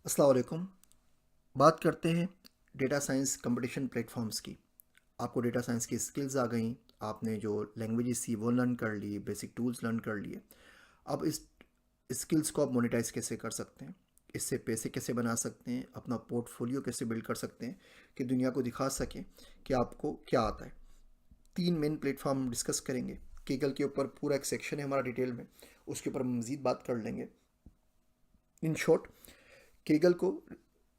अस्सलाम वालेकुम। बात करते हैं डेटा साइंस कंपटीशन प्लेटफॉर्म्स की। आपको डेटा साइंस की स्किल्स आ गई, आपने जो लैंग्वेजेस थी वो लर्न कर ली, बेसिक टूल्स लर्न कर लिए। अब इस स्किल्स को आप मोनेटाइज कैसे कर सकते हैं, इससे पैसे कैसे बना सकते हैं, अपना पोर्टफोलियो कैसे बिल्ड कर सकते हैं कि दुनिया को दिखा सकें कि आपको क्या आता है। तीन मेन प्लेटफॉर्म हम डिस्कस करेंगे। केगल के ऊपर पूरा एक सेक्शन है हमारा डिटेल में, उसके ऊपर हम मज़ीद बात कर लेंगे। इन शॉर्ट, केगल को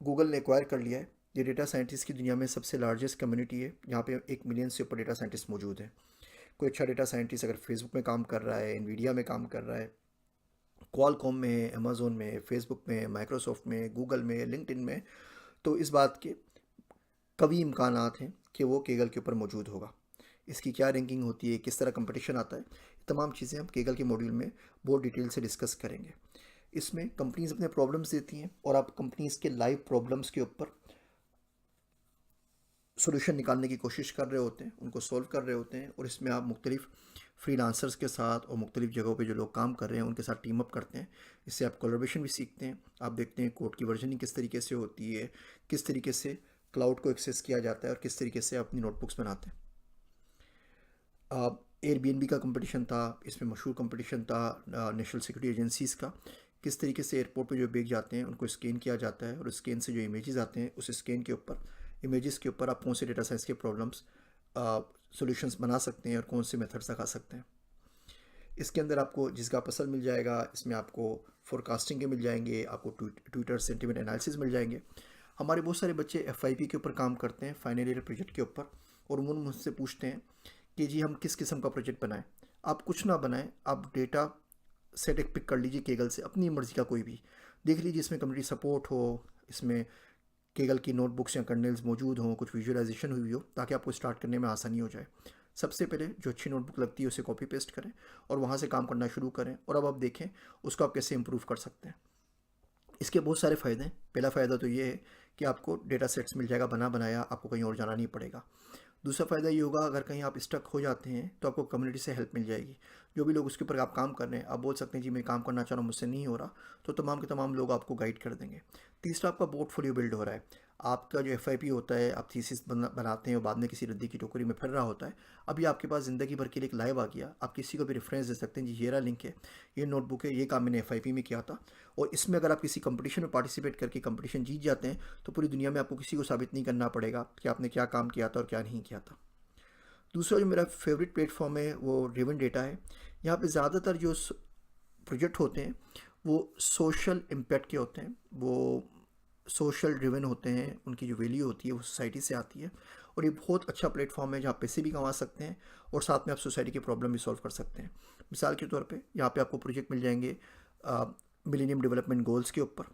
गूगल ने एक्वायर कर लिया है। ये डेटा साइंटिस्ट की दुनिया में सबसे लार्जेस्ट कम्युनिटी है। यहाँ पे 1 मिलियन से ऊपर डेटा साइंटिस्ट मौजूद हैं। कोई अच्छा डेटा साइंटिस्ट अगर फेसबुक में काम कर रहा है, एनवीडिया में काम कर रहा है, क्वालकॉम में है, अमेजोन में है, फेसबुक में है, माइक्रोसॉफ्ट में है, गूगल में है, लिंक्डइन में है, तो इस बात के कभी इम्कानात हैं कि वो केगल के ऊपर मौजूद होगा। इसकी क्या रैंकिंग होती है, किस तरह कंपटीशन आता है, ये तमाम चीज़ें हम केगल के मॉड्यूल में बहुत डिटेल से डिस्कस करेंगे। इसमें कंपनीज अपने प्रॉब्लम्स देती हैं और आप कंपनीज के लाइव प्रॉब्लम्स के ऊपर सोल्यूशन निकालने की कोशिश कर रहे होते हैं, उनको सॉल्व कर रहे होते हैं। और इसमें आप मुख्तलिफ फ्रीलांसर्स के साथ और मुख्तलिफ जगहों पे जो लोग काम कर रहे हैं उनके साथ टीम अप करते हैं। इससे आप कोलैबोरेशन भी सीखते हैं। आप देखते हैं कोड की वर्जनिंग किस तरीके से होती है, किस तरीके से क्लाउड को एक्सेस किया जाता है और किस तरीके से अपनी नोटबुक्स बनाते हैं। एयरबीएनबी का कंपटीशन था, इसमें मशहूर कंपटीशन था नेशनल सिक्योरिटी एजेंसीज़ का। किस तरीके से एयरपोर्ट पे जो बैग जाते हैं उनको स्कैन किया जाता है और स्कैन से जो इमेजेस आते हैं उस स्कैन के ऊपर, इमेजेस के ऊपर आप कौन से डेटा साइंस के प्रॉब्लम्स सॉल्यूशंस बना सकते हैं और कौन से मेथड सिखा सकते हैं। इसके अंदर आपको जिसका पसल मिल जाएगा, इसमें आपको फोरकास्टिंग के मिल जाएंगे, आपको ट्विटर सेंटिमेंट एनालिसिस मिल जाएंगे। हमारे बहुत सारे बच्चे एफआईपी के ऊपर काम करते हैं, फाइनल ईयर प्रोजेक्ट के ऊपर, और उन्होंने मुझसे पूछते हैं कि जी हम किस किस्म का प्रोजेक्ट बनाएं। आप कुछ ना बनाएं, आप डेटा सेट एक पिक कर लीजिए केगल से, अपनी मर्ज़ी का कोई भी देख लीजिए, इसमें कम्युनिटी सपोर्ट हो, इसमें केगल की नोटबुक्स या कर्नल्स मौजूद हों, कुछ विजुअलाइजेशन हुई हो, ताकि आपको स्टार्ट करने में आसानी हो जाए। सबसे पहले जो अच्छी नोटबुक लगती है उसे कॉपी पेस्ट करें और वहाँ से काम करना शुरू करें, और अब आप देखें उसको आप कैसे इम्प्रूव कर सकते हैं। इसके बहुत सारे फ़ायदे हैं। पहला फ़ायदा तो ये है कि आपको डेटा सेट्स मिल जाएगा बना बनाया, आपको कहीं और जाना नहीं पड़ेगा। दूसरा फ़ायदा ये होगा, अगर कहीं आप स्टक हो जाते हैं तो आपको कम्युनिटी से हेल्प मिल जाएगी। जो भी लोग उसके ऊपर आप काम कर रहे हैं, आप बोल सकते हैं जी मैं काम करना चाह रहा हूँ, मुझसे नहीं हो रहा, तो तमाम के तमाम लोग आपको गाइड कर देंगे। तीसरा, आपका पोर्टफोलियो बिल्ड हो रहा है। आपका जो एफआईपी होता है, आप थीसिस बनाते हैं और बाद में किसी रद्दी की टोकरी में फिर रहा होता है, अभी आपके पास ज़िंदगी भर के लिए एक लाइव आ गया। आप किसी को भी रेफरेंस दे सकते हैं, जी ये रहा लिंक है, ये नोटबुक है, ये काम मैंने एफआईपी में किया था। और इसमें अगर आप किसी कंपटीशन में पार्टिसिपेट करके कंपटीशन जीत जाते हैं तो पूरी दुनिया में आपको किसी को साबित नहीं करना पड़ेगा कि आपने क्या काम किया था और क्या नहीं किया था। दूसरा जो मेरा फेवरेट प्लेटफॉर्म है वो रिवन डेटा है। यहाँ पे ज़्यादातर जो प्रोजेक्ट होते हैं वो सोशल इम्पैक्ट के होते हैं, वो सोशल ड्रिवन होते हैं, उनकी जो वैल्यू होती है वो सोसाइटी से आती है। और ये बहुत अच्छा प्लेटफॉर्म है जहाँ पैसे भी कमा सकते हैं और साथ में आप सोसाइटी के प्रॉब्लम भी सॉल्व कर सकते हैं। मिसाल के तौर पे यहाँ पे आपको प्रोजेक्ट मिल जाएंगे मिलेनियम डेवलपमेंट गोल्स के ऊपर,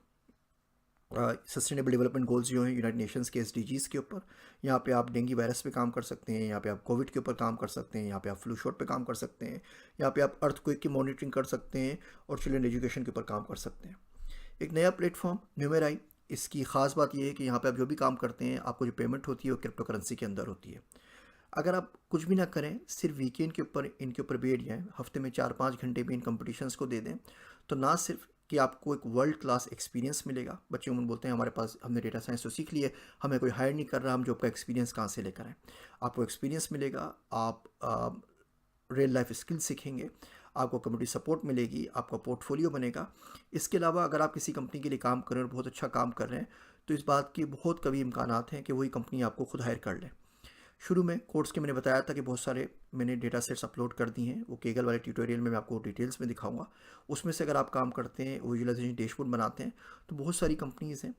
सस्टेनेबल डेवलपमेंट गोल्स जो हैं यूनाइटेड नेशंस के एसडीजीज़ के ऊपर। यहाँ पे आप डेंगू वायरस पे काम कर सकते हैं, यहाँ पे आप कोविड के ऊपर काम कर सकते हैं, यहाँ पे आप फ्लू शॉट पे काम कर सकते हैं, यहाँ पे आप अर्थक्वेक की मॉनिटरिंग कर सकते हैं और चिल्ड्रन एजुकेशन के ऊपर काम कर सकते हैं। एक नया प्लेटफॉर्म न्यूमेराई, इसकी ख़ास बात यह है कि यहाँ पे आप जो भी काम करते हैं आपको जो पेमेंट होती है वो क्रिप्टो करेंसी के अंदर होती है। अगर आप कुछ भी ना करें, सिर्फ वीकेंड के ऊपर इनके ऊपर बैठ जाएँ, हफ्ते में 4-5 घंटे भी इन कंपटीशंस को दे दें, तो ना सिर्फ कि आपको एक वर्ल्ड क्लास एक्सपीरियंस मिलेगा। बच्चे उमूमन बोलते हैं हमारे पास, हमने डेटा साइंस तो सीख लिया है, हमें कोई हायर नहीं कर रहा, हम जॉब का एक्सपीरियंस कहाँ से लेकर आएँ। आपको एक्सपीरियंस मिलेगा, आप रियल लाइफ स्किल सीखेंगे, आपको कम्युनिटी सपोर्ट मिलेगी, आपका पोर्टफोलियो बनेगा। इसके अलावा अगर आप किसी कंपनी के लिए काम कर रहे हैं और बहुत अच्छा काम कर रहे हैं, तो इस बात के बहुत कभी इम्कानात हैं कि वही कंपनी आपको खुद हायर कर ले। शुरू में कोर्स के मैंने बताया था कि बहुत सारे मैंने डेटा सेट्स अपलोड कर दिए हैं, वो केगल वाले ट्यूटोरियल में मैं आपको डिटेल्स में दिखाऊंगा। उसमें से अगर आप काम करते हैं, विजुअलाइजेशन डैशबोर्ड बनाते हैं, तो बहुत सारी कंपनीज़ हैं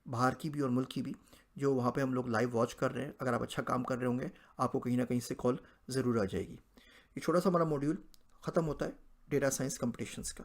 बाहर की भी और मुल्क की भी, जो वहाँ पे हम लोग लाइव वॉच कर रहे हैं। अगर आप अच्छा काम कर रहे होंगे, आपको कहीं ना कहीं से कॉल ज़रूर आ जाएगी। ये छोटा सा हमारा मॉड्यूल ख़त्म होता है डेटा साइंस कंपटीशंस का।